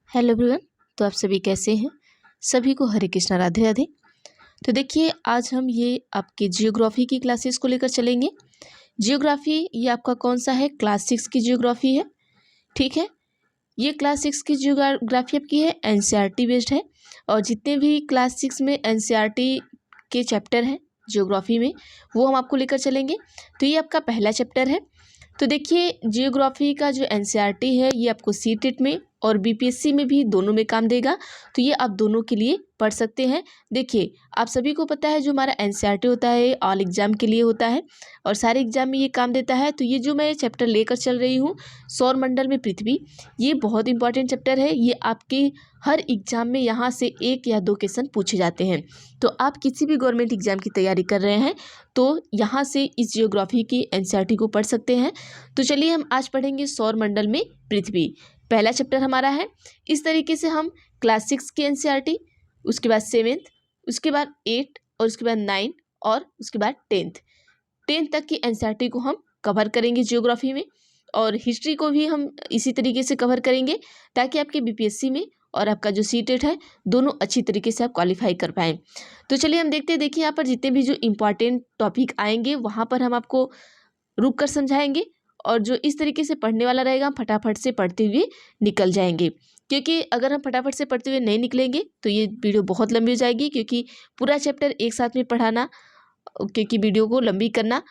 Hello everyone. तो आप सभी कैसे हैं? सभी को हरे कृष्णा, राधे राधे। तो देखिए, आज हम ये आपके जियोग्राफी की क्लासेस को लेकर चलेंगे। जियोग्राफी ये आपका कौन सा है? क्लास 6 की जियोग्राफी है। ठीक है, ये क्लास 6 की जियोग्राफी आपकी है, एनसीईआरटी बेस्ड है। और जितने भी क्लास 6 में एनसीईआरटी के चैप्टर हैं जियोग्राफी में, वो हम आपको लेकर चलेंगे। तो ये आपका पहला चैप्टर है। तो देखिए, जियोग्राफी का जो एनसीईआरटी है ये आपको सीटेट में और बीपीएससी में भी दोनों में काम देगा। तो ये आप दोनों के लिए पढ़ सकते हैं। देखिए, आप सभी को पता है जो हमारा एनसीईआरटी होता है ऑल एग्जाम के लिए होता है और सारे एग्जाम में ये काम देता है। तो ये जो मैं चैप्टर लेकर चल रही हूँ, सौर मंडल में पृथ्वी, ये बहुत इंपॉर्टेंट चैप्टर है। ये आपके हर एग्जाम में यहाँ से 1 या 2 क्वेश्चन पूछे जाते हैं। तो आप किसी भी गवर्नमेंट एग्जाम की तैयारी कर रहे हैं तो यहाँ से इस जियोग्राफी की एनसीईआरटी को पढ़ सकते हैं। तो चलिए, हम आज पढ़ेंगे सौर मंडल में पृथ्वी। पहला चैप्टर हमारा है। इस तरीके से हम क्लास 6 की एनसीईआरटी, उसके बाद 7th, उसके बाद 8 और उसके बाद 9 और उसके बाद 10th तक की एनसीईआरटी को हम कवर करेंगे जियोग्राफी में। और हिस्ट्री को भी हम इसी तरीके से कवर करेंगे ताकि आपके बीपीएससी में और आपका जो सीटेट है दोनों अच्छी तरीके से आप क्वालिफाई कर पाएँ। तो चलिए हम देखते हैं। देखिए, यहाँ पर जितने भी जो इम्पॉर्टेंट टॉपिक आएंगे वहाँ पर हम आपको रुक कर समझाएंगे और जो इस तरीके से पढ़ने वाला रहेगा हम फटाफट से पढ़ते हुए निकल जाएंगे। क्योंकि अगर हम फटाफट से पढ़ते हुए नहीं निकलेंगे तो ये वीडियो बहुत लंबी हो जाएगी, क्योंकि पूरा चैप्टर एक साथ में पढ़ाना, क्योंकि वीडियो को लंबी करना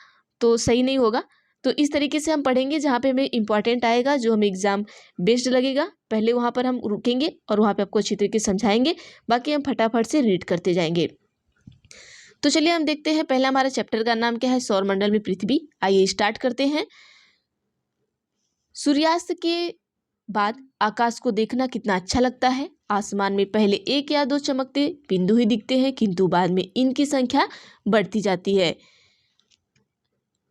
तो सही नहीं होगा। तो इस तरीके से हम पढ़ेंगे जहाँ पे हमें इंपॉर्टेंट आएगा, जो हमें एग्जाम बेस्ड लगेगा, पहले वहाँ पर हम रुकेंगे और वहाँ पे आपको अच्छी तरीके से समझाएंगे। बाकी हम फटाफट से रीड करते जाएंगे। तो चलिए हम देखते हैं। पहला हमारा चैप्टर का नाम क्या है? सौरमंडल में पृथ्वी। आइए स्टार्ट करते हैं। सूर्यास्त के बाद आकाश को देखना कितना अच्छा लगता है। आसमान में पहले 1 या 2 चमकते बिंदु ही दिखते हैं, किंतु बाद में इनकी संख्या बढ़ती जाती है।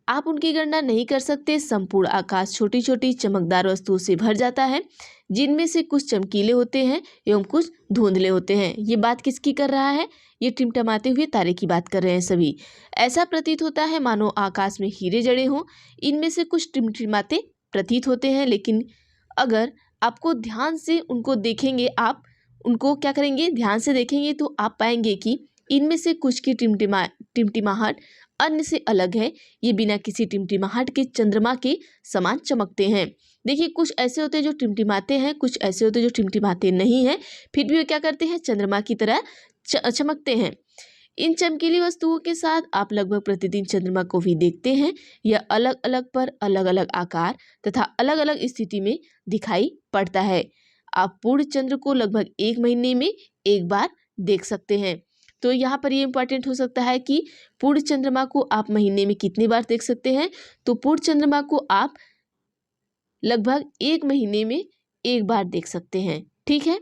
आप उनकी गणना नहीं कर सकते। संपूर्ण आकाश छोटी छोटी चमकदार वस्तुओं से भर जाता है, जिनमें से कुछ चमकीले होते हैं एवं कुछ धुंधले होते हैं। ये बात किसकी कर रहा है? ये टिमटमाते हुए तारे की बात कर रहे हैं सभी। ऐसा प्रतीत होता है मानो आकाश में हीरे जड़े हों। इनमें से कुछ टिमटिमाते प्रतीत होते हैं, लेकिन अगर आपको ध्यान से उनको देखेंगे, आप उनको क्या करेंगे, ध्यान से देखेंगे तो आप पाएंगे कि इनमें से कुछ की टिमटिमाहट अन्य से अलग है। ये बिना किसी टिमटिमाहट के चंद्रमा के समान चमकते हैं। देखिए, कुछ ऐसे होते हैं जो टिमटिमाते हैं, कुछ ऐसे होते हैं जो टिमटिमाते नहीं हैं, फिर भी वे क्या करते हैं, चंद्रमा की तरह चमकते हैं। इन चमकीली वस्तुओं के साथ आप लगभग प्रतिदिन चंद्रमा को भी देखते हैं। यह अलग अलग पर अलग अलग आकार तथा अलग अलग स्थिति में दिखाई पड़ता है। आप पूर्ण चंद्र को लगभग 1 महीने में एक बार देख सकते हैं। तो यहाँ पर ये इंपॉर्टेंट हो सकता है कि पूर्ण चंद्रमा को आप महीने में कितनी बार देख सकते हैं? तो पूर्ण चंद्रमा को आप लगभग 1 महीने में एक बार देख सकते हैं। ठीक है,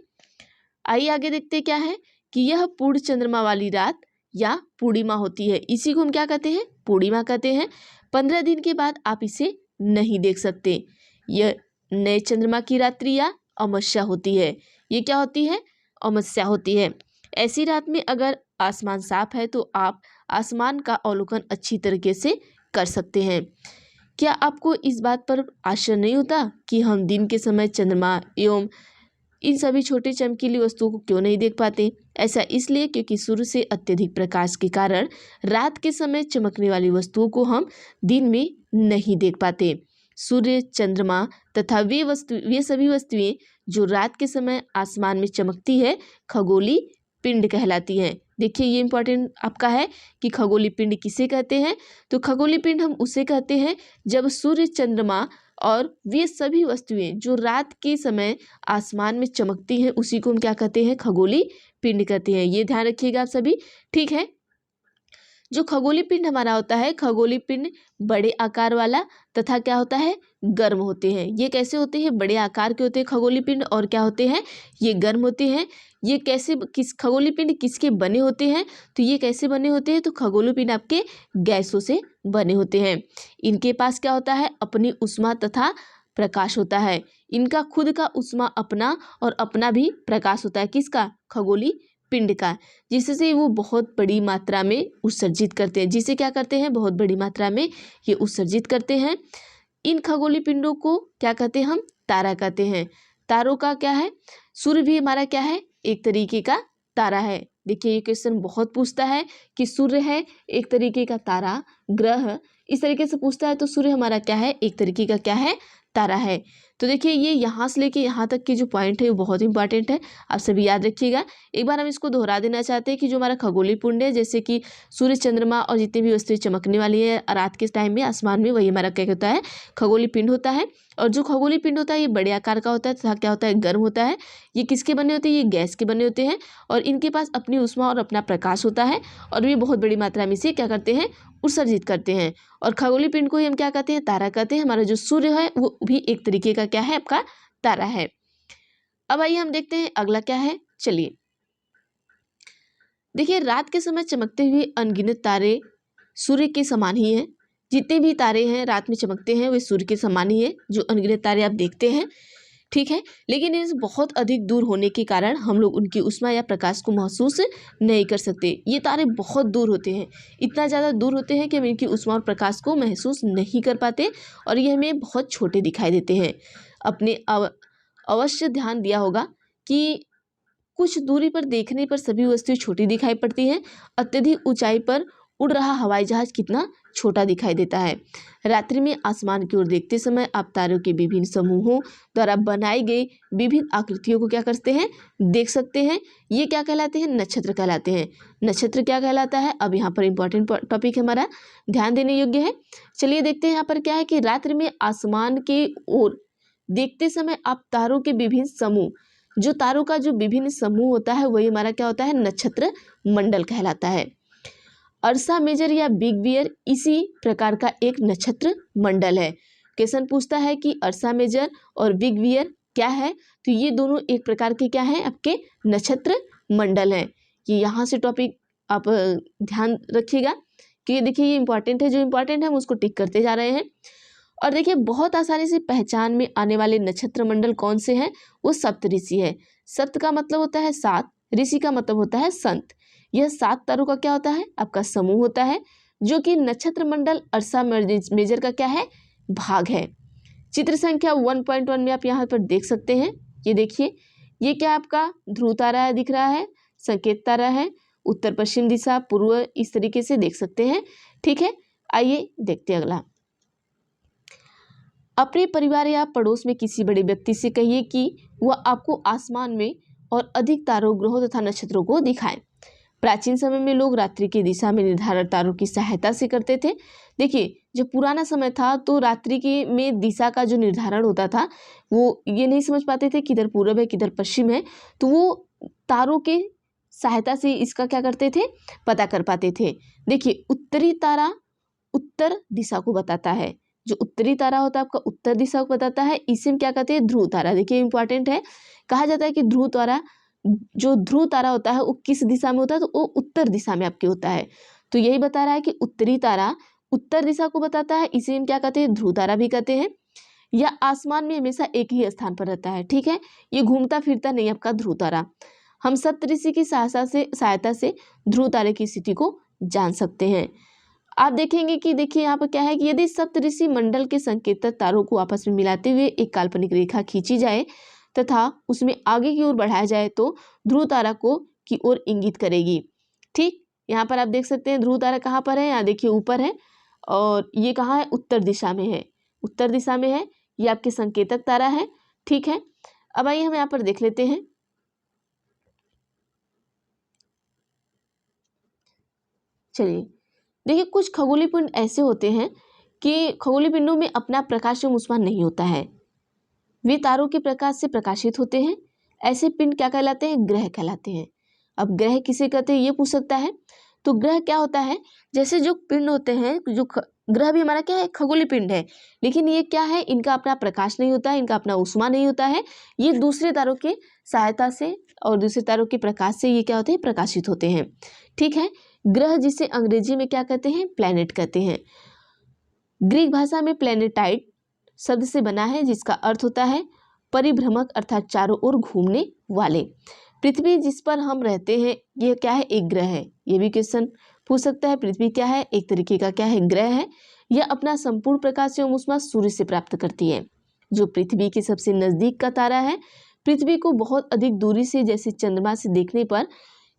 आइए आगे देखते हैं क्या है कि यह पूर्ण चंद्रमा वाली रात या पूर्णिमा होती है। इसी को हम क्या कहते हैं? पूर्णिमा कहते हैं। 15 दिन के बाद आप इसे नहीं देख सकते। यह नए चंद्रमा की रात्रि या अमावस्या होती है। ये क्या होती है? अमावस्या होती है। ऐसी रात में अगर आसमान साफ है तो आप आसमान का अवलोकन अच्छी तरीके से कर सकते हैं। क्या आपको इस बात पर आश्चर्य नहीं होता कि हम दिन के समय चंद्रमा एवं इन सभी छोटे चमकीली वस्तुओं को क्यों नहीं देख पाते? ऐसा इसलिए क्योंकि सूर्य से अत्यधिक प्रकाश के कारण रात के समय चमकने वाली वस्तुओं को हम दिन में नहीं देख पाते। सूर्य, चंद्रमा तथा वे सभी वस्तुएं जो रात के समय आसमान में चमकती है, खगोलीय पिंड कहलाती हैं। देखिए, ये इंपॉर्टेंट आपका है कि खगोलीय पिंड किसे कहते हैं? तो खगोलीय पिंड हम उसे कहते हैं जब सूर्य, चंद्रमा और वे सभी वस्तुएं जो रात के समय आसमान में चमकती हैं, उसी को हम क्या कहते हैं? खगोलीय पिंड कहते हैं। ये ध्यान रखिएगा आप सभी। ठीक है, जो खगोलीय पिंड हमारा होता है, खगोलीय पिंड बड़े आकार वाला तथा क्या होता है? गर्म होते हैं। ये कैसे होते हैं? बड़े आकार के होते हैं खगोलीय पिंड, और क्या होते हैं? ये गर्म होते हैं। ये कैसे, किस खगोलीय पिंड किसके बने होते हैं? तो ये कैसे बने होते हैं? तो खगोलीय पिंड आपके गैसों से बने होते हैं। इनके पास क्या होता है? अपनी ऊष्मा तथा प्रकाश होता है। इनका खुद का ऊष्मा अपना और अपना भी प्रकाश होता है। किसका? खगोलीय पिंड का, जिससे वो बहुत बड़ी मात्रा में उत्सर्जित करते हैं। जिसे क्या करते हैं? बहुत बड़ी मात्रा में ये उत्सर्जित करते हैं। इन खगोलीय पिंडों को क्या कहते हैं? हम तारा कहते हैं। तारों का क्या है, सूर्य भी हमारा क्या है, एक तरीके का तारा है। देखिए ये क्वेश्चन बहुत पूछता है कि सूर्य है एक तरीके का तारा, ग्रह इस तरीके से पूछता है तो सूर्य हमारा क्या है, एक तरीके का क्या है, तारा है। तो देखिए ये यहाँ से लेके यहाँ तक के जो पॉइंट है वो बहुत इंपॉर्टेंट है, आप सभी याद रखिएगा। एक बार हम इसको दोहरा देना चाहते हैं कि जो हमारा खगोलीय पिंड है, जैसे कि सूर्य, चंद्रमा और जितनी भी वस्तुएं चमकने वाली है रात के टाइम में आसमान में, वही हमारा क्या होता है, खगोलीय पिंड होता है। और जो खगोलीय पिंड होता है ये बड़े आकार का होता है तथा क्या होता है, गर्म होता है। ये किसके बने होते हैं, ये गैस के बने होते हैं और इनके पास अपनी ऊष्मा और अपना प्रकाश होता है और ये बहुत बड़ी मात्रा में इसे क्या करते हैं, उत्सर्जित करते हैं। और खगोलीय पिंड को ही हम क्या कहते हैं, तारा कहते हैं। हमारा जो सूर्य है वो भी एक तरीके का क्या है, आपका तारा है। अब आइए हम देखते हैं अगला क्या है। चलिए देखिए, रात के समय चमकते हुए अनगिनत तारे सूर्य के समान ही हैं। जितने भी तारे हैं रात में चमकते हैं वे सूर्य के समान ही है, जो अनगिनत तारे आप देखते हैं, ठीक है। लेकिन इनसे बहुत अधिक दूर होने के कारण हम लोग उनकी ऊष्मा या प्रकाश को महसूस नहीं कर सकते। ये तारे बहुत दूर होते हैं, इतना ज़्यादा दूर होते हैं कि हम इनकी ऊष्मा और प्रकाश को महसूस नहीं कर पाते और ये हमें बहुत छोटे दिखाई देते हैं। अपने अवश्य ध्यान दिया होगा कि कुछ दूरी पर देखने पर सभी वस्तुएं छोटी दिखाई पड़ती हैं, अत्यधिक ऊंचाई पर उड़ रहा हवाई जहाज कितना छोटा दिखाई देता है। रात्रि में आसमान की ओर देखते समय आप तारों के विभिन्न समूहों द्वारा बनाई गई विभिन्न आकृतियों को क्या करते हैं, देख सकते हैं। ये क्या कहलाते हैं, नक्षत्र कहलाते हैं। नक्षत्र क्या कहलाता है, अब यहाँ पर इंपॉर्टेंट टॉपिक हमारा ध्यान देने योग्य है। चलिए देखते हैं यहाँ पर क्या है कि रात्रि में आसमान की ओर देखते समय आप तारों के विभिन्न समूह, जो तारों का जो विभिन्न समूह होता है वही हमारा क्या होता है, नक्षत्र मंडल कहलाता है। अर्सा मेजर या बिग बियर इसी प्रकार का एक नक्षत्र मंडल है। क्वेश्चन पूछता है कि अर्सा मेजर और बिग बियर क्या है, तो ये दोनों एक प्रकार के क्या हैं, आपके नक्षत्र मंडल हैं। ये यहाँ से टॉपिक आप ध्यान रखिएगा कि देखिए ये इंपॉर्टेंट है, जो इंपॉर्टेंट है हम उसको टिक करते जा रहे हैं। और देखिए बहुत आसानी से पहचान में आने वाले नक्षत्र मंडल कौन से हैं, वो सप्त ऋषि है। सप्त का मतलब होता है सात, ऋषि का मतलब होता है संत। यह 7 तारों का क्या होता है, आपका समूह होता है, जो कि नक्षत्र मंडल अर्सा मेजर का क्या है, भाग है। चित्र संख्या 1.1 में आप यहाँ पर देख सकते हैं। ये देखिए ये क्या आपका ध्रुव तारा है, दिख रहा है, संकेत तारा है, उत्तर पश्चिम दिशा, पूर्व, इस तरीके से देख सकते हैं, ठीक है। आइए देखते हैं अगला। अपने परिवार या पड़ोस में किसी बड़े व्यक्ति से कहिए कि वह आपको आसमान में और अधिक तारों, ग्रहों तथा नक्षत्रों को दिखाएं। प्राचीन समय में लोग रात्रि की दिशा में निर्धारण तारों की सहायता से करते थे। देखिए जब पुराना समय था तो रात्रि की में दिशा का जो निर्धारण होता था वो ये नहीं समझ पाते थे किधर पूरब है किधर पश्चिम है, तो वो तारों के सहायता से इसका क्या करते थे, पता कर पाते थे। देखिए उत्तरी तारा उत्तर दिशा को बताता है, जो उत्तरी तारा होता है आपका उत्तर दिशा को बताता है, इसे हम क्या कहते हैं, ध्रुव तारा। देखिए इंपॉर्टेंट है, कहा जाता है कि ध्रुव तारा, जो ध्रुव तारा होता है वो किस दिशा में होता है, तो वो उत्तर दिशा में आपके होता है। तो यही बता रहा है कि उत्तरी तारा उत्तर दिशा को बताता है, इसे हम क्या कहते हैं, ध्रुव तारा भी कहते हैं। या आसमान में हमेशा एक ही स्थान पर रहता है, ठीक है, ये घूमता फिरता नहीं आपका ध्रुव तारा। हम सप्तऋषि की सहायता से ध्रुव तारे की स्थिति को जान सकते हैं। आप देखेंगे कि देखिए यहाँ पर क्या है कि यदि सप्तऋषि मंडल के संकेतक तारों को आपस में मिलाते हुए एक काल्पनिक रेखा खींची जाए तथा उसमें आगे की ओर बढ़ाया जाए तो ध्रुव तारा को की ओर इंगित करेगी। ठीक, यहाँ पर आप देख सकते हैं ध्रुव तारा कहाँ पर है, यहाँ देखिए ऊपर है और ये कहाँ है, उत्तर दिशा में है, उत्तर दिशा में है, ये आपके संकेतक तारा है, ठीक है। अब आइए हम यहाँ पर देख लेते हैं। चलिए देखिए कुछ खगोलीय पिंड ऐसे होते हैं कि खगोलीय पिंडों में अपना प्रकाश एवं ऊष्मा नहीं होता है, वे तारों के प्रकाश से प्रकाशित होते हैं। ऐसे पिंड क्या कहलाते हैं, ग्रह कहलाते हैं। अब ग्रह किसे कहते हैं ये पूछ सकता है, तो ग्रह क्या होता है, जैसे जो पिंड होते हैं, जो ग्रह भी हमारा क्या है, खगोलीय पिंड है, लेकिन ये क्या है, इनका अपना प्रकाश नहीं होता है, इनका अपना ऊष्मा नहीं होता है, ये दूसरे तारों की सहायता से और दूसरे तारों के प्रकाश से ये क्या होते हैं, प्रकाशित होते हैं, ठीक है। ग्रह जिसे अंग्रेजी में क्या कहते हैं, प्लैनेट कहते हैं। ग्रीक भाषा में प्लैनेटाइड शब्द से बना है जिसका अर्थ होता है परिभ्रमक अर्थात चारों ओर घूमने वाले। पृथ्वी जिस पर हम रहते हैं यह क्या है, एक ग्रह है। ये भी क्वेश्चन पूछ सकता है, पृथ्वी क्या है, एक तरीके का क्या है, ग्रह है। यह अपना संपूर्ण प्रकाश एवं ऊष्मा सूर्य से प्राप्त करती है। जो पृथ्वी के सबसे नज़दीक का तारा है। पृथ्वी को बहुत अधिक दूरी से जैसे चंद्रमा से देखने पर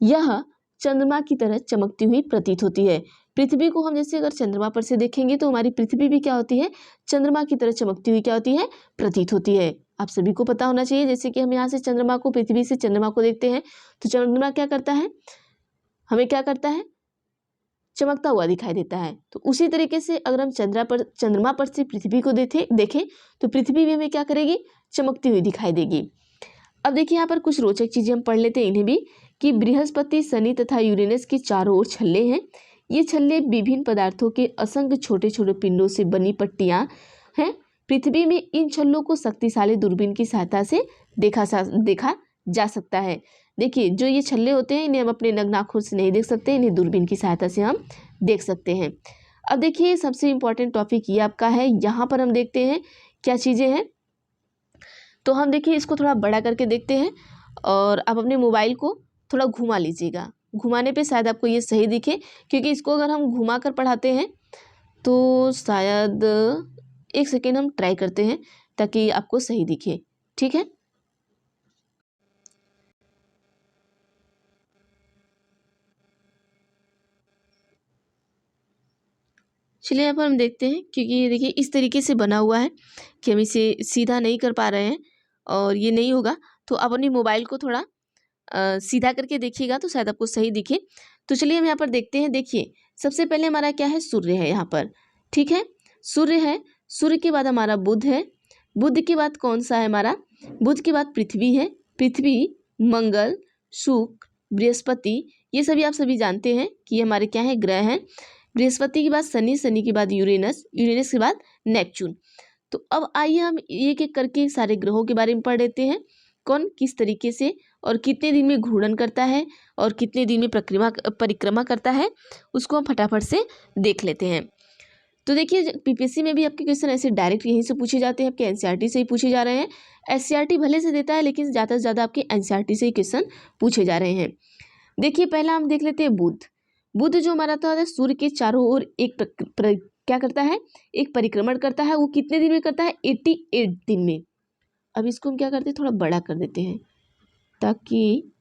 यह चंद्रमा की तरह चमकती हुई प्रतीत होती है। पृथ्वी को हम जैसे अगर चंद्रमा पर से देखेंगे तो हमारी पृथ्वी भी क्या होती है, चंद्रमा की तरह चमकती हुई क्या होती है, प्रतीत होती है। आप सभी को पता होना चाहिए, जैसे कि हम यहाँ से चंद्रमा को, पृथ्वी से चंद्रमा को देखते हैं तो चंद्रमा क्या करता है, हमें क्या करता है, चमकता हुआ दिखाई देता है। तो उसी तरीके से अगर हम चंद्रमा पर से पृथ्वी को देखें तो पृथ्वी भी हमें क्या करेगी, चमकती हुई दिखाई देगी। अब देखिए यहाँ पर कुछ रोचक चीजें हम पढ़ लेते हैं इन्हें भी, कि बृहस्पति, शनि तथा यूरेनस के चारों ओर छल्ले हैं। ये छल्ले विभिन्न पदार्थों के असंख्य छोटे छोटे पिंडों से बनी पट्टियां हैं। पृथ्वी में इन छल्लों को शक्तिशाली दूरबीन की सहायता से देखा जा सकता है। देखिए जो ये छल्ले होते हैं इन्हें हम अपने नग्न आँखों से नहीं देख सकते, इन्हें दूरबीन की सहायता से हम देख सकते हैं। अब देखिए सबसे इम्पोर्टेंट टॉपिक ये आपका है, यहाँ पर हम देखते हैं क्या चीज़ें हैं। तो हम देखिए इसको थोड़ा बड़ा करके देखते हैं और आप अपने मोबाइल को थोड़ा घुमा लीजिएगा। घुमाने पे शायद आपको ये सही दिखे, क्योंकि इसको अगर हम घुमा कर पढ़ाते हैं तो शायद एक सेकेंड हम ट्राई करते हैं ताकि आपको सही दिखे, ठीक है। चलिए यहाँ पर हम देखते हैं, क्योंकि ये देखिए इस तरीके से बना हुआ है कि हम इसे सीधा नहीं कर पा रहे हैं और ये नहीं होगा, तो आप अपनी मोबाइल को थोड़ा सीधा करके देखिएगा तो शायद आपको सही दिखे। तो चलिए हम यहाँ पर देखते हैं। देखिए सबसे पहले हमारा क्या है, सूर्य है यहाँ पर, ठीक है, सूर्य है। सूर्य के बाद हमारा बुध है। बुध के बाद कौन सा है हमारा, बुध के बाद पृथ्वी है। पृथ्वी, मंगल, शुक्र, बृहस्पति, ये सभी आप सभी जानते हैं कि ये हमारे क्या है, ग्रह हैं। बृहस्पति के बाद शनि, शनि के बाद यूरेनस, यूरेनस के बाद नेपच्यून। तो अब आइए हम एक एक करके सारे ग्रहों के बारे में पढ़ लेते हैं, कौन किस तरीके से और कितने दिन में घूर्णन करता है और कितने दिन में परिक्रमा करता है, उसको हम फटाफट से देख लेते हैं। तो देखिए पीपीएससी में भी आपके क्वेश्चन ऐसे डायरेक्ट यहीं से पूछे जाते हैं, आपके एनसीईआरटी से ही पूछे जा रहे हैं। एससीईआरटी भले से देता है लेकिन ज़्यादा से ज़्यादा आपके एनसीईआरटी से ही क्वेश्चन पूछे जा रहे हैं। देखिए पहला हम देख लेते हैं बुध। बुध जो हमारा था सूर्य के चारों ओर एक क्या करता है, एक परिक्रमण करता है। वो कितने दिन में करता है, 88 दिन में। अब इसको हम क्या करते हैं, थोड़ा बड़ा कर देते हैं ताकि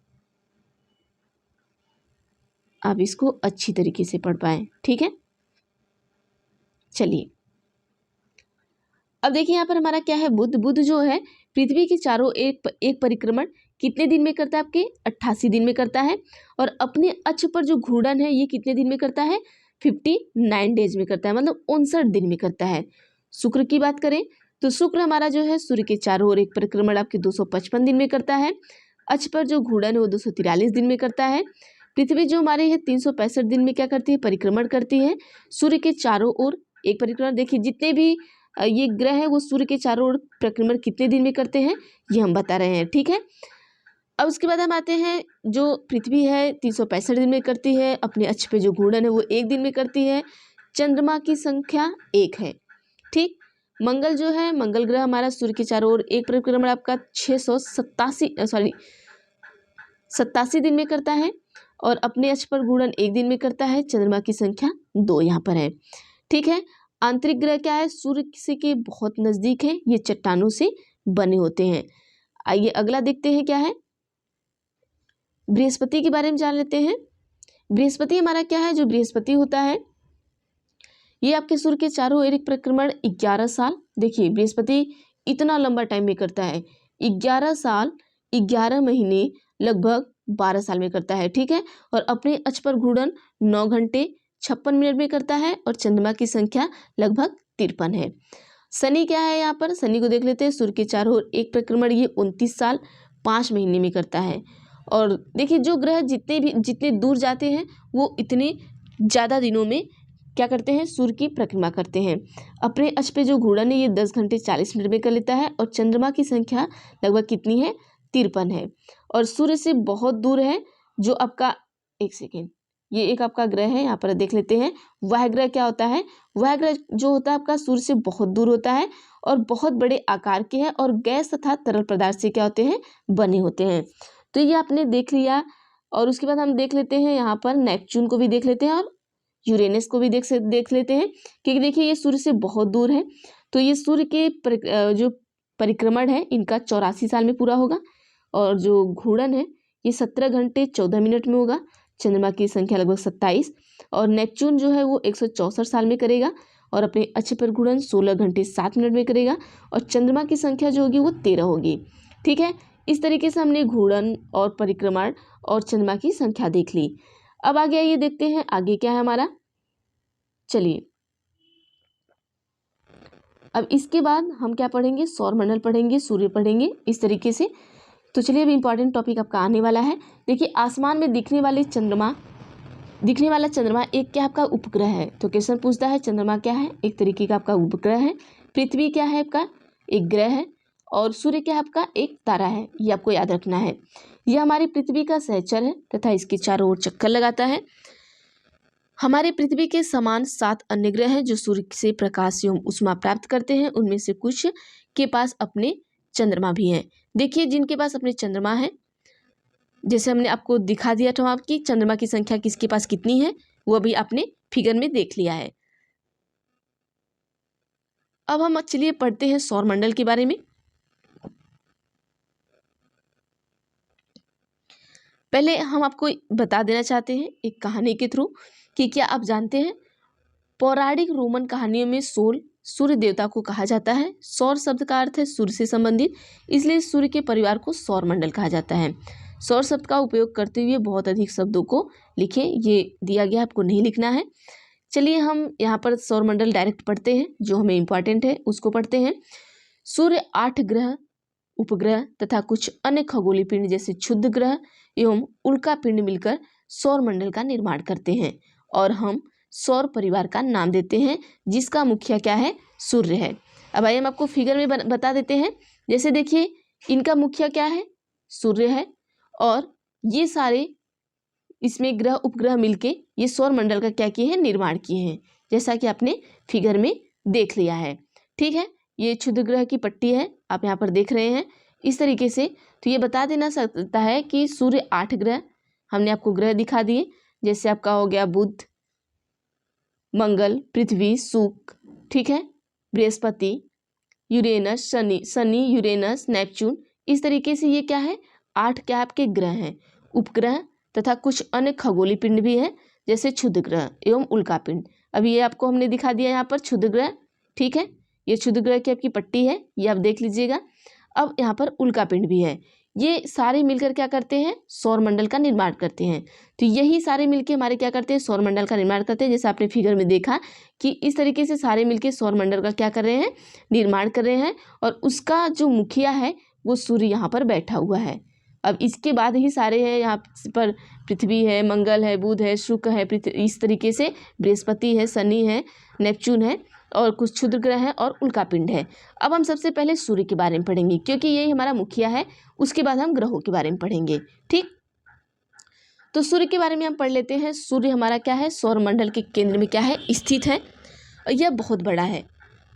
आप इसको अच्छी तरीके से पढ़ पाएं, ठीक है। चलिए अब देखिए यहाँ पर हमारा क्या है, बुध। बुध जो है पृथ्वी के चारों एक परिक्रमण कितने दिन में करता है, आपके 88 दिन में करता है। और अपने अक्ष पर जो घूर्णन है ये कितने दिन में करता है, 59 डेज में करता है, मतलब 59 दिन में करता है। शुक्र की बात करें तो शुक्र हमारा जो है सूर्य के चारों ओर एक परिक्रमण आपके 255 दिन में करता है। अक्ष पर जो घूर्णन है वो 243 दिन में करता है। पृथ्वी जो हमारे है 365 दिन में क्या करती है, परिक्रमण करती है सूर्य के चारों ओर एक परिक्रमण। देखिए जितने भी ये ग्रह है वो सूर्य के चारों ओर परिक्रमण कितने दिन में करते हैं ये हम बता रहे हैं, ठीक है। अब उसके बाद हम आते हैं, जो पृथ्वी है 365 दिन में करती है, अपने अक्ष पे जो घूर्णन है वो 1 दिन में करती है। चंद्रमा की संख्या 1 है, ठीक। मंगल जो है, मंगल ग्रह हमारा सूर्य के चारों ओर एक परिक्रमण आपका 87 दिन में करता है और अपने अक्ष पर घूर्णन 1 दिन में करता है। चंद्रमा की संख्या 2 यहाँ पर है, ठीक है। आंतरिक ग्रह क्या है, सूर्य से के बहुत नजदीक है, ये चट्टानों से बने होते हैं। आइए अगला देखते हैं क्या है, बृहस्पति के बारे में जान लेते हैं। बृहस्पति हमारा क्या है, जो बृहस्पति होता है ये आपके सूर्य के चारों ओर एक परिक्रमण 11 साल। देखिए बृहस्पति इतना लंबा टाइम में करता है, 11 साल 11 महीने लगभग 12 साल में करता है, ठीक है। और अपने अक्ष पर घूर्णन 9 घंटे 56 मिनट में करता है और चंद्रमा की संख्या लगभग 53 है। शनि क्या है, यहाँ पर शनि को देख लेते हैं। सूर्य के चारों ओर एक परिक्रमण ये 29 साल 5 महीने में करता है। और देखिए जो ग्रह जितने दूर जाते हैं वो इतने ज़्यादा दिनों में क्या करते हैं, सूर्य की परिक्रमा करते हैं। अपने अक्ष पे जो घूर्णन है ये 10 घंटे 40 मिनट में कर लेता है और चंद्रमा की संख्या लगभग कितनी है, 53 है। और सूर्य से बहुत दूर है जो आपका, एक सेकेंड, ये एक आपका ग्रह है, यहाँ पर देख लेते हैं। वह ग्रह क्या होता है, वह ग्रह जो होता है आपका सूर्य से बहुत दूर होता है और बहुत बड़े आकार के हैं और गैस तथा तरल पदार्थ से क्या होते हैं, बने होते हैं। तो ये आपने देख लिया। और उसके बाद हम देख लेते हैं यहाँ पर नेपच्यून को भी देख लेते हैं और यूरेनस को भी देख लेते हैं, क्योंकि देखिए ये सूर्य से बहुत दूर है। तो ये सूर्य के जो परिक्रमण है इनका 84 साल में पूरा होगा, और जो घूर्णन है ये 17 घंटे 14 मिनट में होगा। चंद्रमा की संख्या लगभग 27, और नेपच्यून जो है वो 164 साल में करेगा और अपने अक्ष पर घूर्णन 16 घंटे 7 मिनट में करेगा, और चंद्रमा की संख्या जो होगी वो 13 होगी। ठीक है, इस तरीके से हमने घूर्णन और परिक्रमण और चंद्रमा की संख्या देख ली। अब आगे आइए देखते हैं आगे क्या है हमारा। चलिए, अब इसके बाद हम क्या पढ़ेंगे, सौरमंडल पढ़ेंगे, सूर्य पढ़ेंगे, इस तरीके से। तो चलिए, अब इंपॉर्टेंट टॉपिक आपका आने वाला है। देखिए, आसमान में दिखने वाला चंद्रमा एक क्या आपका उपग्रह है। तो क्वेश्चन पूछता है चंद्रमा क्या है, एक तरीके का आपका उपग्रह है। पृथ्वी क्या है आपका, एक ग्रह है। और सूर्य क्या है आपका, एक तारा है। ये आपको याद रखना है। यह हमारी पृथ्वी का सहचर है तथा इसके चारों ओर चक्कर लगाता है। हमारे पृथ्वी के समान 7 अन्य ग्रह हैं जो सूर्य से प्रकाश एवं ऊष्मा प्राप्त करते हैं। उनमें से कुछ के पास अपने चंद्रमा भी हैं। देखिए, जिनके पास अपने चंद्रमा है, जैसे हमने आपको दिखा दिया था आपकी चंद्रमा की संख्या किसके पास कितनी है, वो अभी आपने फिगर में देख लिया है। अब हम चलिए पढ़ते हैं सौरमंडल के बारे में। पहले हम आपको बता देना चाहते हैं एक कहानी के थ्रू कि क्या आप जानते हैं, पौराणिक रोमन कहानियों में सोल सूर्य देवता को कहा जाता है। सौर शब्द का अर्थ है सूर्य से संबंधित, इसलिए सूर्य के परिवार को सौरमंडल कहा जाता है। सौर शब्द का उपयोग करते हुए बहुत अधिक शब्दों को लिखें, ये दिया गया, आपको नहीं लिखना है। चलिए, हम यहाँ पर सौरमंडल डायरेक्ट पढ़ते हैं, जो हमें इम्पॉर्टेंट है उसको पढ़ते हैं। सूर्य 8 ग्रह, उपग्रह तथा कुछ अन्य खगोलीय पिंड जैसे क्षुद्र ग्रह एवं उल्का पिंड मिलकर सौरमंडल का निर्माण करते हैं, और हम सौर परिवार का नाम देते हैं, जिसका मुखिया क्या है, सूर्य है। अब आइए हम आपको फिगर में बता देते हैं। जैसे देखिए, इनका मुखिया क्या है, सूर्य है, और ये सारे इसमें ग्रह उपग्रह मिलके ये सौरमंडल का क्या किए हैं, निर्माण किए हैं, जैसा कि आपने फिगर में देख लिया है। ठीक है, ये क्षुद्र ग्रह की पट्टी है, आप यहाँ पर देख रहे हैं इस तरीके से। तो ये बता देना सकता है कि सूर्य 8 ग्रह, हमने आपको ग्रह दिखा दिए, जैसे आपका हो गया बुध, मंगल, पृथ्वी, शुक्र, ठीक है, Brihaspati, Uranus, Shani, Uranus, Neptune, इस तरीके से ये क्या है, 8 क्या आपके ग्रह हैं। उपग्रह तथा कुछ अन्य खगोलीय पिंड भी है, जैसे क्षुद्र ग्रह एवं उल्का पिंड। अब ये आपको हमने दिखा दिया यहाँ पर क्षुद्र ग्रह। ठीक है, ये क्षुद्र ग्रह की आपकी पट्टी है, ये आप देख लीजिएगा। अब यहाँ पर उल्का पिंड भी है। ये सारे मिलकर क्या करते हैं, सौरमंडल का निर्माण करते हैं। तो यही सारे मिलके हमारे क्या करते हैं, सौरमंडल का निर्माण करते हैं। जैसे आपने फिगर में देखा कि इस तरीके से सारे मिलके सौरमंडल का क्या कर रहे हैं, निर्माण कर रहे हैं, और उसका जो मुखिया है वो सूर्य यहाँ पर बैठा हुआ है। अब इसके बाद ही सारे हैं, यहाँ पर पृथ्वी है, मंगल है, बुध है, शुक्र है, इस तरीके से बृहस्पति है, शनि है, नेपच्यून है, और कुछ क्षुद्र ग्रह है और उल्का पिंड है। अब हम सबसे पहले सूर्य के बारे में पढ़ेंगे, क्योंकि यही हमारा मुखिया है। उसके बाद हम ग्रहों के बारे में पढ़ेंगे। ठीक, तो सूर्य के बारे में हम पढ़ लेते हैं। सूर्य हमारा क्या है, सौरमंडल के केंद्र में क्या है, स्थित है, और यह बहुत बड़ा है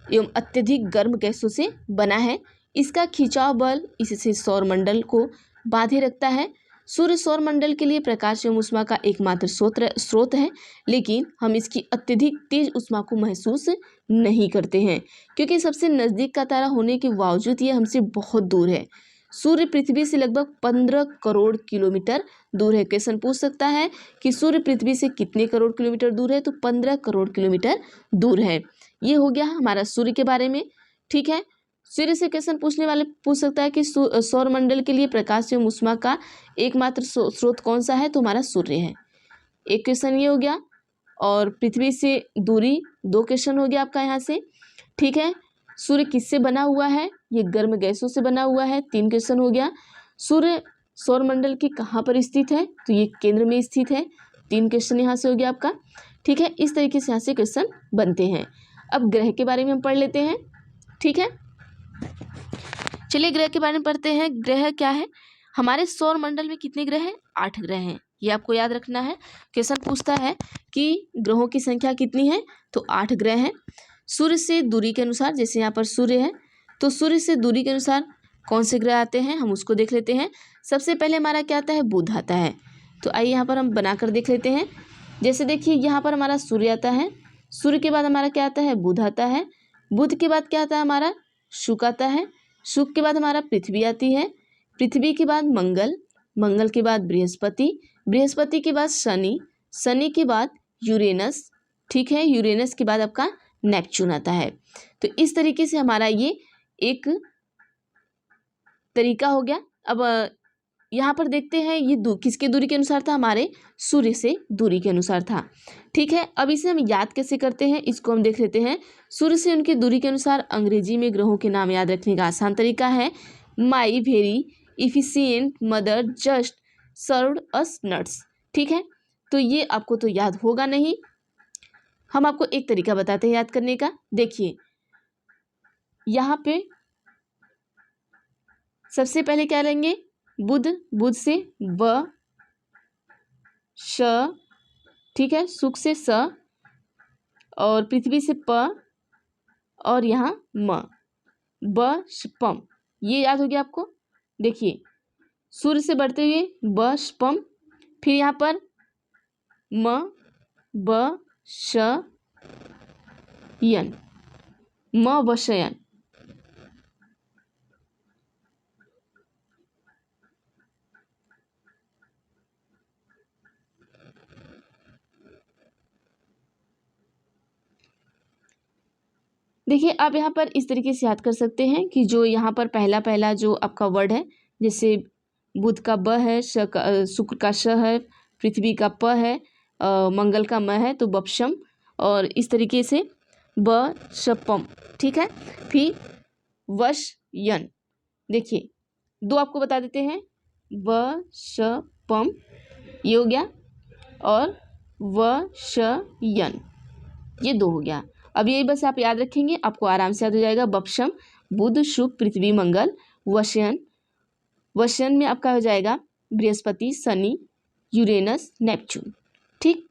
एवं अत्यधिक गर्म गैसों से बना है। इसका खिंचाव बल इससे सौरमंडल को बांधे रखता है। सूर्य सौरमंडल के लिए प्रकाश एवं ऊष्मा का एकमात्र स्रोत है, लेकिन हम इसकी अत्यधिक तेज ऊष्मा को महसूस नहीं करते हैं, क्योंकि सबसे नज़दीक का तारा होने के बावजूद यह हमसे बहुत दूर है। सूर्य पृथ्वी से लगभग 15 करोड़ किलोमीटर दूर है। क्वेश्चन पूछ सकता है कि सूर्य पृथ्वी से कितने करोड़ किलोमीटर दूर है, तो 15 करोड़ किलोमीटर दूर है। ये हो गया हमारा सूर्य के बारे में। ठीक है, सूर्य से क्वेश्चन पूछने वाले पूछ सकता है कि सौरमंडल के लिए प्रकाश एवं ऊष्मा का एकमात्र स्रोत कौन सा है, तो हमारा सूर्य है। एक क्वेश्चन ये हो गया, और पृथ्वी से दूरी 2 क्वेश्चन हो गया आपका यहाँ से। ठीक है, सूर्य किससे बना हुआ है, ये गर्म गैसों से बना हुआ है, 3 क्वेश्चन हो गया। सूर्य सौरमंडल की कहाँ पर स्थित है, तो ये केंद्र में स्थित है, 3 क्वेश्चन यहाँ से हो गया आपका। ठीक है, इस तरीके से यहाँ से क्वेश्चन बनते हैं। अब ग्रह के बारे में हम पढ़ लेते हैं। ठीक है, चलिए ग्रह के बारे में पढ़ते हैं। ग्रह क्या है, हमारे सौरमंडल में कितने ग्रह हैं, 8 ग्रह हैं, ये आपको याद रखना है। क्वेश्चन पूछता है कि ग्रहों की संख्या कितनी है, तो 8 ग्रह हैं। सूर्य से दूरी के अनुसार, जैसे यहाँ पर सूर्य है, तो सूर्य से दूरी के अनुसार कौन से ग्रह आते हैं, हम उसको देख लेते हैं। सबसे पहले हमारा क्या आता है, बुध आता है। तो आइए यहाँ पर हम बनाकर देख लेते हैं। जैसे देखिए, यहाँ पर हमारा सूर्य आता है, सूर्य के बाद हमारा क्या आता है, बुध आता है, बुध के बाद क्या आता है हमारा, शुक्र आता है, शुक्र के बाद हमारा पृथ्वी आती है, पृथ्वी के बाद मंगल, मंगल के बाद बृहस्पति, बृहस्पति के बाद शनि, शनि के बाद यूरेनस, ठीक है, यूरेनस के बाद आपका नेपच्यून आता है। तो इस तरीके से हमारा ये एक तरीका हो गया। अब यहाँ पर देखते हैं ये किसके दूरी के अनुसार था, हमारे सूर्य से दूरी के अनुसार था, ठीक है। अब इसे हम याद कैसे करते हैं, इसको हम देख लेते हैं। सूर्य से उनकी दूरी के अनुसार अंग्रेजी में ग्रहों के नाम याद रखने का आसान तरीका है, my very efficient mother just served us nuts, ठीक है। तो ये आपको तो याद होगा नहीं, हम आपको एक तरीका बताते हैं याद करने का। देखिए यहाँ पे सबसे पहले क्या लेंगे, बुध, बुध से ब, श, ठीक है, शुक्र से स, और पृथ्वी से प, और यहाँ म, ब ष्पम, ये याद हो गया आपको। देखिए सूर्य से बढ़ते हुए ब ष्पम, फिर यहाँ पर म, ब श यन, म वशयन, देखिए आप यहाँ पर इस तरीके से याद कर सकते हैं कि जो यहाँ पर पहला पहला जो आपका वर्ड है, जैसे बुध का ब है, शुक्र का श है, पृथ्वी का प है, मंगल का म है तो बपशम, और इस तरीके से ब शपम, ठीक है। फिर वश यन, देखिए दो आपको बता देते हैं, ब शपम ये हो गया, और व श यन ये दो हो गया। अब यही बस आप याद रखेंगे, आपको आराम से याद हो जाएगा। बपशम बुध शुक्र पृथ्वी मंगल, वशयन, वशयन में आपका हो जाएगा बृहस्पति शनि यूरेनस नेपच्यून, ठीक।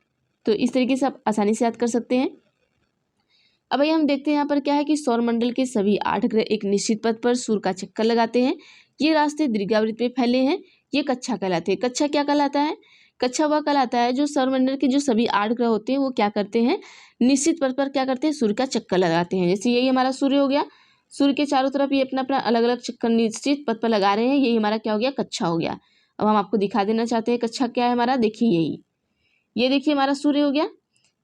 तो इस तरीके से आप आसानी से याद कर सकते हैं। अब ये हम देखते हैं यहाँ पर क्या है कि सौरमंडल के सभी 8 ग्रह एक निश्चित पथ पर सूर्य का चक्कर लगाते हैं। ये रास्ते दीर्घावृत्त में फैले हैं, ये कक्षा कहलाते हैं। कक्षा क्या कहलाता है, कक्षा वह कहलाता है जो सौरमंडल के जो सभी 8 ग्रह होते हैं वो क्या करते हैं, निश्चित पथ पर क्या करते हैं, सूर्य का चक्कर लगाते हैं। जैसे यही हमारा सूर्य हो गया, सूर्य के चारों तरफ ये अपना अपना अलग अलग चक्कर निश्चित पथ पर लगा रहे हैं, यही हमारा क्या हो गया, कक्षा हो गया। अब हम आपको दिखा देना चाहते हैं कक्षा क्या है हमारा, देखिए यही, ये देखिए हमारा सूर्य हो गया,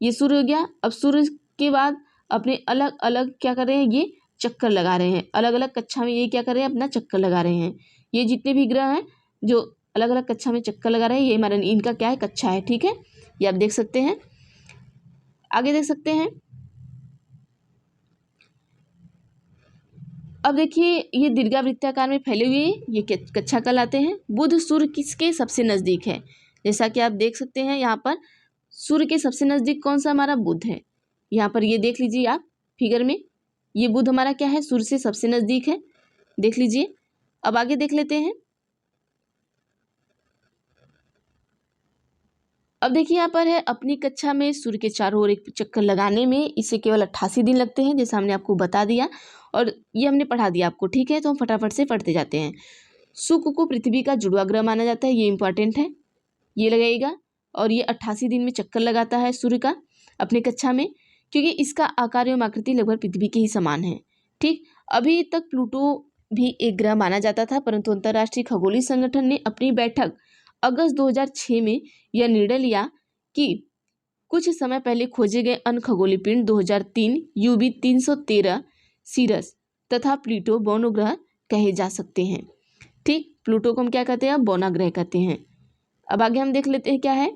ये सूर्य हो गया। अब सूर्य के बाद अपने अलग अलग क्या कर रहे हैं, ये चक्कर लगा रहे हैं, अलग अलग कक्षा में ये क्या कर रहे हैं, अपना चक्कर लगा रहे हैं। ये जितने भी ग्रह हैं जो अलग अलग कक्षा में चक्कर लगा रहे हैं, ये हमारा इनका क्या है, कक्षा है, ठीक है। ये आप देख सकते हैं, आगे देख सकते हैं। अब देखिए ये दीर्घावृत्ताकार में फैले हुए ये कक्षा कहलाते हैं। बुध सूर्य किसके सबसे नजदीक है, जैसा कि आप देख सकते हैं यहाँ पर सूर्य के सबसे नजदीक कौन सा हमारा, बुध है। यहाँ पर ये देख लीजिए आप फिगर में, ये बुध हमारा क्या है, सूर्य से सबसे नजदीक है, देख लीजिए। अब आगे देख लेते हैं। अब देखिए यहाँ पर है अपनी कक्षा में सूर्य के चारों ओर एक चक्कर लगाने में इसे केवल 88 दिन लगते हैं, जैसा हमने आपको बता दिया और ये हमने पढ़ा दिया आपको, ठीक है। तो हम फटाफट से पढ़ते जाते हैं। शुक्र को पृथ्वी का जुड़वा ग्रह माना जाता है, ये इंपॉर्टेंट है, ये लगाइएगा। और ये 88 दिन में चक्कर लगाता है सूर्य का अपने कक्षा में, क्योंकि इसका आकार एवं आकृति लगभग पृथ्वी के ही समान है, ठीक। अभी तक प्लूटो भी एक ग्रह माना जाता था, परंतु अंतर्राष्ट्रीय खगोलीय संगठन ने अपनी बैठक अगस्त 2006 में यह निर्णय लिया कि कुछ समय पहले खोजे गए अन्य खगोलीय पिंड 2003 UV 313 सीरस तथा प्लूटो बौना ग्रह कहे जा सकते हैं, ठीक। प्लूटो को हम क्या कहते हैं, बौना ग्रह कहते हैं। अब आगे हम देख लेते हैं क्या है।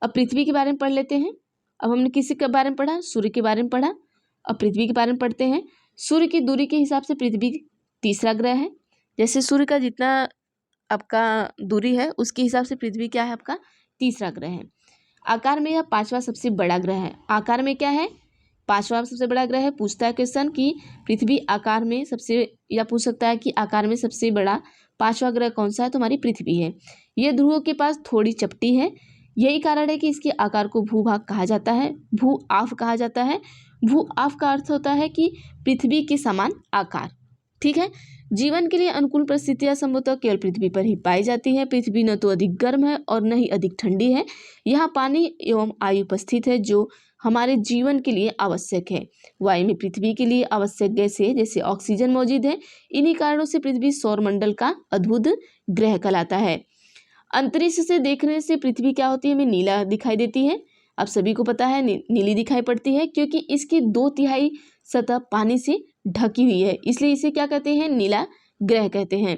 अब पृथ्वी के बारे में पढ़ लेते हैं। अब हमने किसी के बारे में पढ़ा, सूर्य के बारे में पढ़ा, अब पृथ्वी के बारे में पढ़ते हैं। सूर्य की दूरी के हिसाब से पृथ्वी तीसरा ग्रह है। जैसे सूर्य का जितना आपका दूरी है उसके हिसाब से पृथ्वी क्या है, आपका तीसरा ग्रह है। आकार में यह 5वां सबसे बड़ा ग्रह है। आकार में क्या है, 5वां सबसे बड़ा ग्रह है। पूछता है क्वेश्चन कि पृथ्वी आकार में सबसे, या पूछ सकता है कि आकार में सबसे बड़ा 5वां ग्रह कौन सा है, तो हमारी पृथ्वी है। यह ध्रुवों के पास थोड़ी चपटी है, यही कारण है कि इसके आकार को भूभाग कहा जाता है, भू आफ कहा जाता है। भू आफ का अर्थ होता है कि पृथ्वी के समान आकार, ठीक है। जीवन के लिए अनुकूल परिस्थितियां संभवतः केवल पृथ्वी पर ही पाई जाती है। पृथ्वी न तो अधिक गर्म है और न ही अधिक ठंडी है। यहाँ पानी एवं वायु उपस्थित है जो हमारे जीवन के लिए आवश्यक है। वायु में पृथ्वी के लिए आवश्यक गैसें जैसे ऑक्सीजन मौजूद है। इन्हीं कारणों से पृथ्वी सौरमंडल का अद्भुत ग्रह कहलाता है। अंतरिक्ष से देखने से पृथ्वी क्या होती है, हमें नीला दिखाई देती है। आप सभी को पता है नीली दिखाई पड़ती है क्योंकि इसकी 2/3 सतह पानी से ढकी हुई है, इसलिए इसे क्या कहते हैं, नीला ग्रह कहते हैं।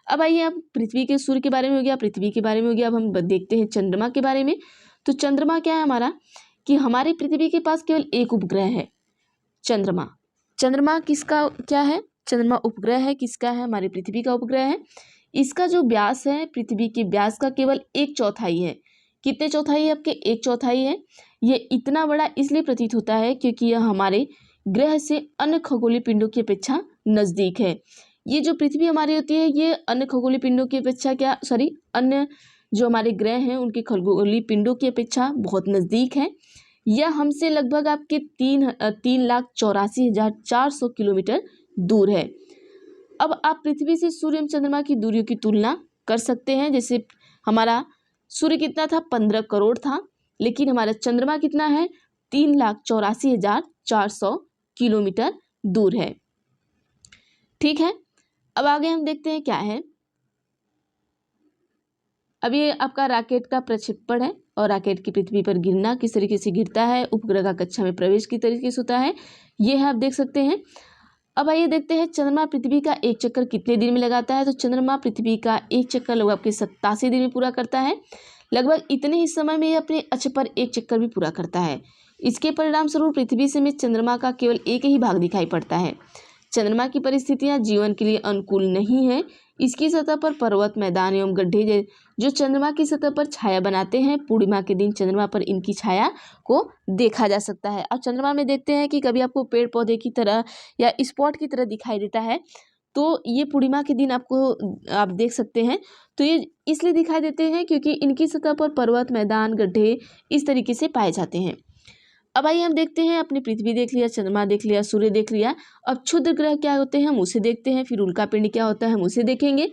अब आइए, अब पृथ्वी के सूर्य के बारे में हो गया, पृथ्वी के बारे में हो गया। अब हम देखते हैं चंद्रमा के बारे में। तो चंद्रमा क्या है हमारा, कि हमारे पृथ्वी के पास केवल एक उपग्रह है, चंद्रमा। चंद्रमा किसका क्या है, चंद्रमा उपग्रह है, किसका है, हमारी पृथ्वी का उपग्रह है। इसका जो व्यास है पृथ्वी के व्यास का केवल 1/4 है। कितने चौथाई है आपके, 1/4 है। ये इतना बड़ा इसलिए प्रतीत होता है क्योंकि यह हमारे ग्रह से अन्य खगोलीय पिंडों की अपेक्षा नज़दीक है। ये जो पृथ्वी हमारी होती है ये अन्य खगोलीय पिंडों की अपेक्षा अन्य जो हमारे ग्रह हैं उनके खगोलीय पिंडों की अपेक्षा बहुत नज़दीक है। यह हमसे लगभग आपके 3,84,400 किलोमीटर दूर है। अब आप पृथ्वी से सूर्य एवं चंद्रमा की दूरियों की तुलना कर सकते हैं। जैसे हमारा सूर्य कितना था, 15 करोड़ था, लेकिन हमारा चंद्रमा कितना है, 3,84,400 किलोमीटर दूर है। ठीक है, अब आगे हम देखते हैं क्या है। अब ये आपका रॉकेट का प्रक्षेपण है और रॉकेट की पृथ्वी पर गिरना किस तरीके से गिरता है, उपग्रह का कक्षा में प्रवेश किस तरीके से होता है, ये है आप देख सकते हैं। अब आइए देखते हैं चंद्रमा पृथ्वी का एक चक्कर कितने दिन में लगाता है। तो चंद्रमा पृथ्वी का एक चक्कर लगभग आपके 87 दिन में पूरा करता है। लगभग इतने ही समय में ये अपने अक्ष पर एक चक्कर भी पूरा करता है। इसके परिणाम स्वरूप पृथ्वी से में चंद्रमा का केवल एक ही भाग दिखाई पड़ता है। चंद्रमा की परिस्थितियां जीवन के लिए अनुकूल नहीं है। इसकी सतह पर पर्वत, मैदान एवं गड्ढे जो चंद्रमा की सतह पर छाया बनाते हैं, पूर्णिमा के दिन चंद्रमा पर इनकी छाया को देखा जा सकता है। अब चंद्रमा में देखते हैं कि कभी आपको पेड़ पौधे की तरह या स्पॉट की तरह दिखाई देता है, तो ये पूर्णिमा के दिन आप देख सकते हैं। तो ये इसलिए दिखाई देते हैं क्योंकि इनकी सतह पर पर्वत, मैदान, गड्ढे इस तरीके से पाए जाते हैं। अब आइए हम देखते हैं, अपनी पृथ्वी देख लिया, चंद्रमा देख लिया, सूर्य देख लिया। अब क्षुद्र ग्रह क्या होते हैं हम उसे देखते हैं, फिर उल्कापिंड क्या होता है हम उसे देखेंगे।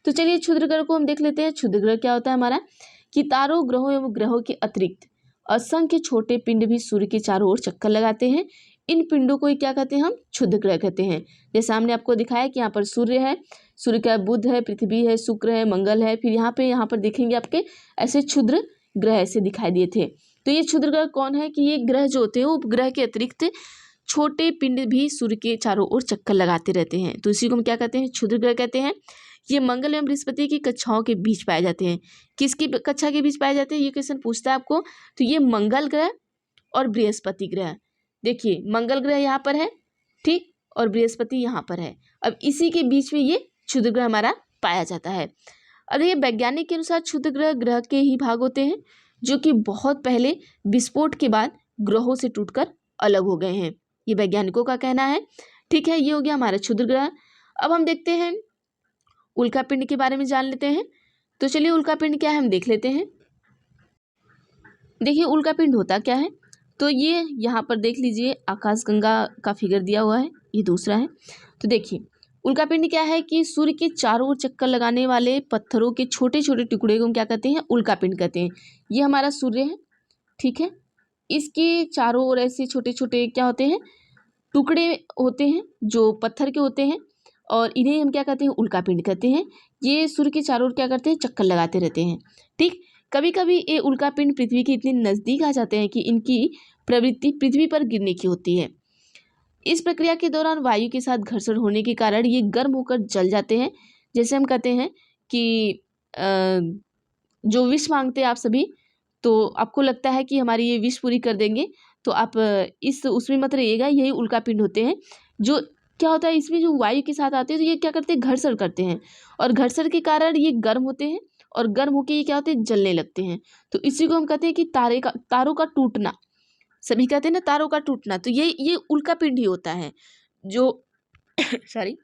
तो चलिए क्षुद्र ग्रह को हम देख लेते हैं। क्षुद्र ग्रह क्या होता है हमारा, कि तारों, ग्रहों एवं ग्रहों के अतिरिक्त असंख्य छोटे पिंड भी सूर्य के चारों ओर चक्कर लगाते हैं। इन पिंडों को ही क्या कहते हैं हम, क्षुद्र ग्रह कहते हैं। जैसे हमने आपको दिखाया कि यहाँ पर सूर्य है, सूर्य का बुध है, पृथ्वी है, शुक्र है, मंगल है, फिर यहाँ पर देखेंगे आपके ऐसे क्षुद्र ग्रह ऐसे दिखाई दिए थे। तो ये क्षुद्र ग्रह कौन है, कि ये ग्रह जो होते हैं उपग्रह के अतिरिक्त छोटे पिंड भी सूर्य के चारों ओर चक्कर लगाते रहते हैं। तो इसी को हम क्या कहते हैं, क्षुद्र ग्रह कहते हैं। ये मंगल एवं बृहस्पति की कक्षाओं के बीच पाए जाते हैं। किसकी कक्षा के बीच पाए जाते हैं, ये क्वेश्चन पूछता है आपको। तो ये मंगल ग्रह और बृहस्पति ग्रह, देखिए मंगल ग्रह यहाँ पर है, ठीक, और बृहस्पति यहाँ पर है। अब इसी के बीच में ये क्षुद्र ग्रह हमारा पाया जाता है। अब ये वैज्ञानिक के अनुसार क्षुद्र ग्रह ग्रह के ही भाग होते हैं जो कि बहुत पहले विस्फोट के बाद ग्रहों से टूटकर अलग हो गए हैं, ये वैज्ञानिकों का कहना है। ठीक है, ये हो गया हमारा क्षुद्र ग्रह। अब हम देखते हैं उल्कापिंड के बारे में जान लेते हैं। तो चलिए उल्कापिंड क्या है हम देख लेते हैं। देखिए उल्कापिंड होता क्या है, तो ये यहाँ पर देख लीजिए आकाशगंगा का फिगर दिया हुआ है, ये दूसरा है। तो देखिए उल्कापिंड क्या है, कि सूर्य के चारों ओर चक्कर लगाने वाले पत्थरों के छोटे छोटे टुकड़े को हम क्या कहते हैं, उल्कापिंड कहते हैं। ये हमारा सूर्य है, ठीक है, इसके चारों ओर ऐसे छोटे छोटे क्या होते हैं, टुकड़े होते हैं जो पत्थर के होते हैं, और इन्हें हम क्या कहते हैं, उल्कापिंड कहते हैं। ये सूर्य के चारों ओर क्या करते हैं, चक्कर लगाते रहते हैं। ठीक, कभी कभी ये उल्कापिंड पृथ्वी के इतने नज़दीक आ जाते हैं कि इनकी प्रवृत्ति पृथ्वी पर गिरने की होती है। इस प्रक्रिया के दौरान वायु के साथ घर्षण होने के कारण ये गर्म होकर जल जाते हैं। जैसे हम कहते हैं कि जो विश मांगते हैं आप सभी, तो आपको लगता है कि हमारी ये विश पूरी कर देंगे, तो आप उसमें मत रहिएगा, यही उल्कापिंड होते हैं। जो क्या होता है इसमें, जो वायु के साथ आते हैं तो ये क्या करते हैं, घर्षण करते हैं, और घर्षण के कारण ये गर्म होते हैं, और गर्म होकर ये क्या होते हैं, जलने लगते हैं। तो इसी को हम कहते हैं कि तारों का टूटना, सभी कहते हैं ना तारों का टूटना। तो ये उल्कापिंड ही होता है जो सॉरी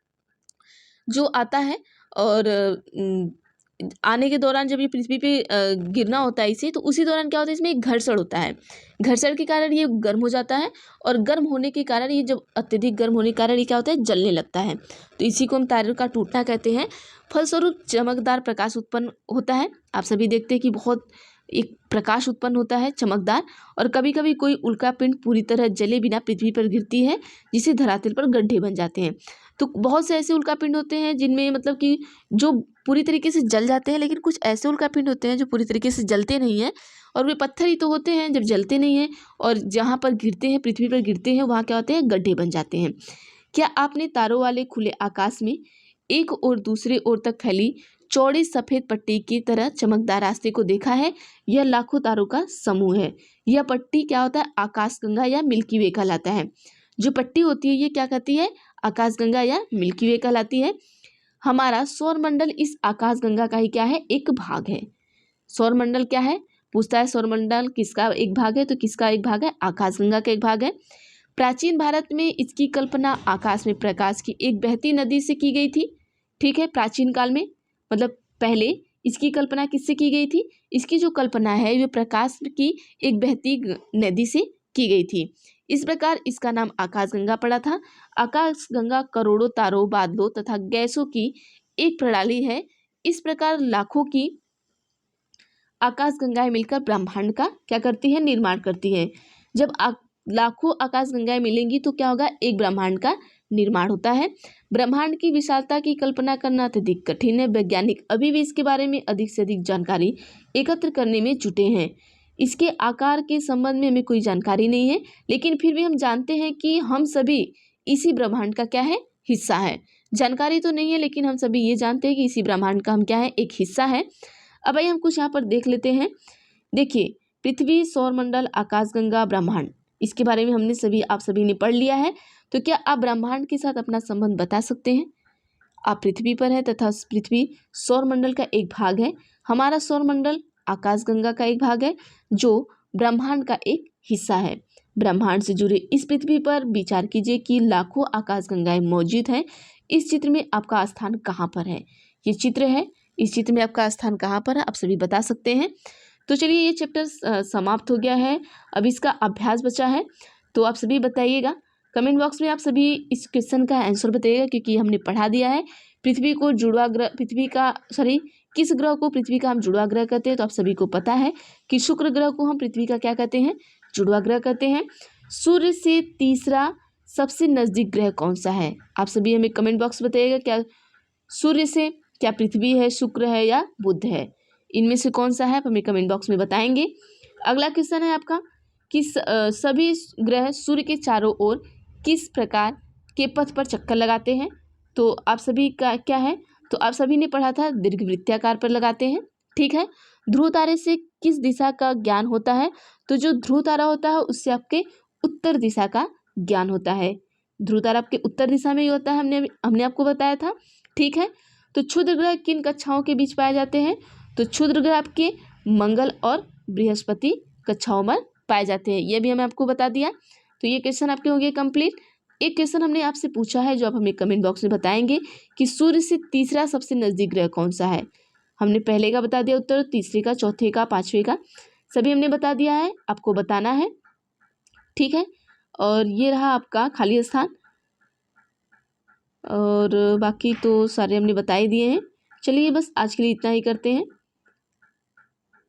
जो आता है, और आने के दौरान जब ये पृथ्वी पे गिरना होता है इसे, तो उसी दौरान क्या होता है, इसमें एक घर्षण होता है। घर्षण के कारण ये गर्म हो जाता है, और गर्म होने के कारण ये जब अत्यधिक गर्म होने के कारण ये क्या होता है, जलने लगता है। तो इसी को हम तारों का टूटना कहते हैं। फलस्वरूप चमकदार प्रकाश उत्पन्न होता है। आप सभी देखते हैं कि बहुत एक प्रकाश उत्पन्न होता है चमकदार, और कभी कभी कोई उल्कापिंड पूरी तरह जले बिना पृथ्वी पर गिरती है, जिसे धरातल पर गड्ढे बन जाते हैं। तो बहुत से ऐसे उल्कापिंड होते हैं जिनमें मतलब कि जो पूरी तरीके से जल जाते हैं, लेकिन कुछ ऐसे उल्कापिंड होते हैं जो पूरी तरीके से जलते नहीं हैं, और वे पत्थर ही तो होते हैं जब जलते नहीं हैं, और जहाँ पर गिरते हैं, पृथ्वी पर गिरते हैं, वहाँ क्या होते हैं, गड्ढे बन जाते हैं। क्या आपने तारों वाले खुले आकाश में एक और दूसरे ओर तक फैली चौड़ी सफेद पट्टी की तरह चमकदार रास्ते को देखा है? यह लाखों तारों का समूह है। यह पट्टी क्या होता है, आकाशगंगा या मिल्की वे कहलाता है। जो पट्टी होती है ये क्या कहती है, आकाशगंगा या मिल्की वे कहलाती है। हमारा सौरमंडल इस आकाशगंगा का ही क्या है, एक भाग है। सौरमंडल क्या है, पूछता है सौरमंडल किसका एक भाग है, तो किसका एक भाग है, आकाशगंगा का एक भाग है। प्राचीन भारत में इसकी कल्पना आकाश में प्रकाश की एक बहती नदी से की गई थी। ठीक है, प्राचीन काल में मतलब पहले इसकी कल्पना किससे की गई थी, इसकी जो कल्पना है वो प्रकाश की एक बहती नदी से की गई थी। इस प्रकार इसका नाम आकाशगंगा पड़ा था। आकाशगंगा करोड़ों तारों, बादलों तथा गैसों की एक प्रणाली है। इस प्रकार लाखों की आकाशगंगाएं मिलकर ब्रह्मांड का क्या करती है, निर्माण करती है। जब लाखों आकाशगंगाएं मिलेंगी तो क्या होगा, एक ब्रह्मांड का निर्माण होता है। ब्रह्मांड की विशालता की कल्पना करना अत्यधिक कठिन है। वैज्ञानिक अभी भी इसके बारे में अधिक से अधिक जानकारी एकत्र करने में जुटे हैं। इसके आकार के संबंध में हमें कोई जानकारी नहीं है, लेकिन फिर भी हम जानते हैं कि हम सभी इसी ब्रह्मांड का क्या है, हिस्सा है। जानकारी तो नहीं है, लेकिन हम सभी ये जानते हैं कि इसी ब्रह्मांड का हम क्या है, एक हिस्सा है। अब आइए हम कुछ यहाँ पर देख लेते हैं। देखिए, पृथ्वी, सौरमंडल, आकाशगंगा, ब्रह्मांड, इसके बारे में हमने आप सभी ने पढ़ लिया है। तो क्या आप ब्रह्मांड के साथ अपना संबंध बता सकते हैं? आप पृथ्वी पर है तथा पृथ्वी सौरमंडल का एक भाग है। हमारा सौरमंडल आकाशगंगा का एक भाग है, जो ब्रह्मांड का एक हिस्सा है। ब्रह्मांड से जुड़े इस पृथ्वी पर विचार कीजिए कि लाखों आकाशगंगाएं मौजूद हैं। इस चित्र में आपका स्थान कहाँ पर है? ये चित्र है, इस चित्र में आपका स्थान कहाँ पर है, आप सभी बता सकते हैं। तो चलिए, ये चैप्टर समाप्त हो गया है। अब इसका अभ्यास बचा है, तो आप सभी बताइएगा कमेंट बॉक्स में। आप सभी इस क्वेश्चन का आंसर बताइएगा, क्योंकि हमने पढ़ा दिया है पृथ्वी को जुड़वा ग्रह, किस ग्रह को पृथ्वी का हम जुड़वा ग्रह कहते हैं। तो आप सभी को पता है कि शुक्र ग्रह को हम पृथ्वी का क्या कहते हैं, जुड़वा ग्रह कहते हैं। सूर्य से तीसरा सबसे नजदीक ग्रह कौन सा है? आप सभी हमें कमेंट बॉक्स बताइएगा, क्या सूर्य से क्या पृथ्वी है, शुक्र है या बुध है? इनमें से कौन सा है, आप हमें कमेंट बॉक्स में बताएंगे। अगला क्वेश्चन है आपका कि सभी ग्रह सूर्य के चारों ओर किस प्रकार के पथ पर चक्कर लगाते हैं? तो आप सभी का क्या है, तो आप सभी ने पढ़ा था दीर्घवृत्ताकार पर लगाते हैं। ठीक है। ध्रुव तारे से किस दिशा का ज्ञान होता है? तो जो ध्रुव तारा होता है उससे आपके उत्तर दिशा का ज्ञान होता है। ध्रुव तारा आपके उत्तर दिशा में ही होता है, हमने आपको बताया था। ठीक है। तो क्षुद्र ग्रह किन कक्षाओं के बीच पाए जाते हैं? तो क्षुद्र ग्रह आपके मंगल और बृहस्पति कक्षाओं में पाए जाते हैं, यह भी हमें आपको बता दिया। तो ये क्वेश्चन आपके हो गए कंप्लीट। एक क्वेश्चन हमने आपसे पूछा है जो आप हमें कमेंट बॉक्स में बताएंगे कि सूर्य से तीसरा सबसे नजदीक ग्रह कौन सा है। हमने पहले का बता दिया उत्तर, तीसरे का, चौथे का, पांचवे का, सभी हमने बता दिया है, आपको बताना है। ठीक है। और ये रहा आपका खाली स्थान, और बाकी तो सारे हमने बता ही दिए हैं। चलिए, बस आज के लिए इतना ही करते हैं।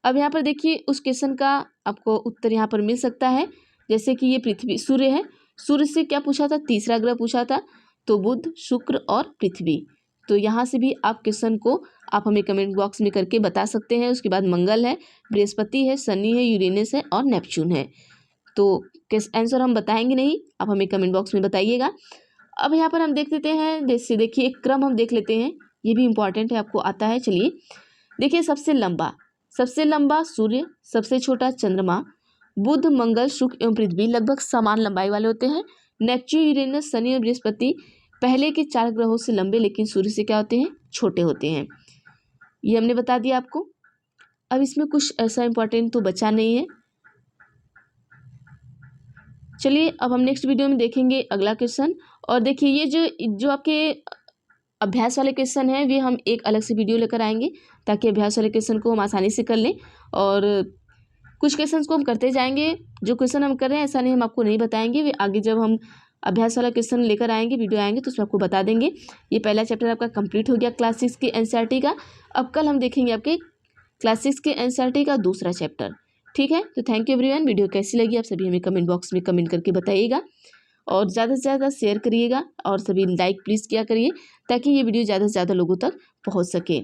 अब यहाँ पर देखिए, उस क्वेश्चन का आपको उत्तर यहाँ पर मिल सकता है। जैसे कि ये पृथ्वी, सूर्य है, सूर्य से क्या पूछा था, तीसरा ग्रह पूछा था, तो बुध, शुक्र और पृथ्वी। तो यहाँ से भी आप क्वेश्चन को आप हमें कमेंट बॉक्स में करके बता सकते हैं। उसके बाद मंगल है, बृहस्पति है, शनि है, यूरेनस है और नेपच्यून है। तो आंसर हम बताएंगे नहीं, आप हमें कमेंट बॉक्स में बताइएगा। अब यहाँ पर हम देख लेते हैं, जैसे देखिए एक क्रम हम देख लेते हैं, ये भी इंपॉर्टेंट है, आपको आता है। चलिए देखिए, सबसे लंबा सूर्य, सबसे छोटा चंद्रमा, बुध, मंगल, शुक्र एवं पृथ्वी लगभग समान लंबाई वाले होते हैं। नेपच्यून, यूरेनस, शनि और बृहस्पति पहले के 4 ग्रहों से लंबे, लेकिन सूर्य से क्या होते हैं, छोटे होते हैं। ये हमने बता दिया आपको। अब इसमें कुछ ऐसा इंपॉर्टेंट तो बचा नहीं है। चलिए, अब हम नेक्स्ट वीडियो में देखेंगे अगला क्वेश्चन। और देखिए, ये जो आपके अभ्यास वाले क्वेश्चन हैं, वे हम एक अलग से वीडियो लेकर आएंगे, ताकि अभ्यास वाले क्वेश्चन को हम आसानी से कर लें। और कुछ क्वेश्चन को हम करते जाएंगे, जो क्वेश्चन हम कर रहे हैं ऐसा नहीं हम आपको नहीं बताएंगे, वे आगे जब हम अभ्यास वाला क्वेश्चन लेकर आएंगे, वीडियो आएंगे, तो उसमें आपको बता देंगे। ये पहला चैप्टर आपका कंप्लीट हो गया क्लास 6 के एनसीईआरटी का। अब कल हम देखेंगे आपके क्लास 6 के एनसीईआरटी का दूसरा चैप्टर। ठीक है, तो थैंक यू एवरीवन। वीडियो कैसी लगी आप सभी हमें कमेंट बॉक्स में कमेंट करके बताइएगा और ज़्यादा से ज़्यादा शेयर करिएगा और सभी लाइक प्लीज़ किया करिए ताकि ये वीडियो ज़्यादा से ज़्यादा लोगों तक पहुँच सके।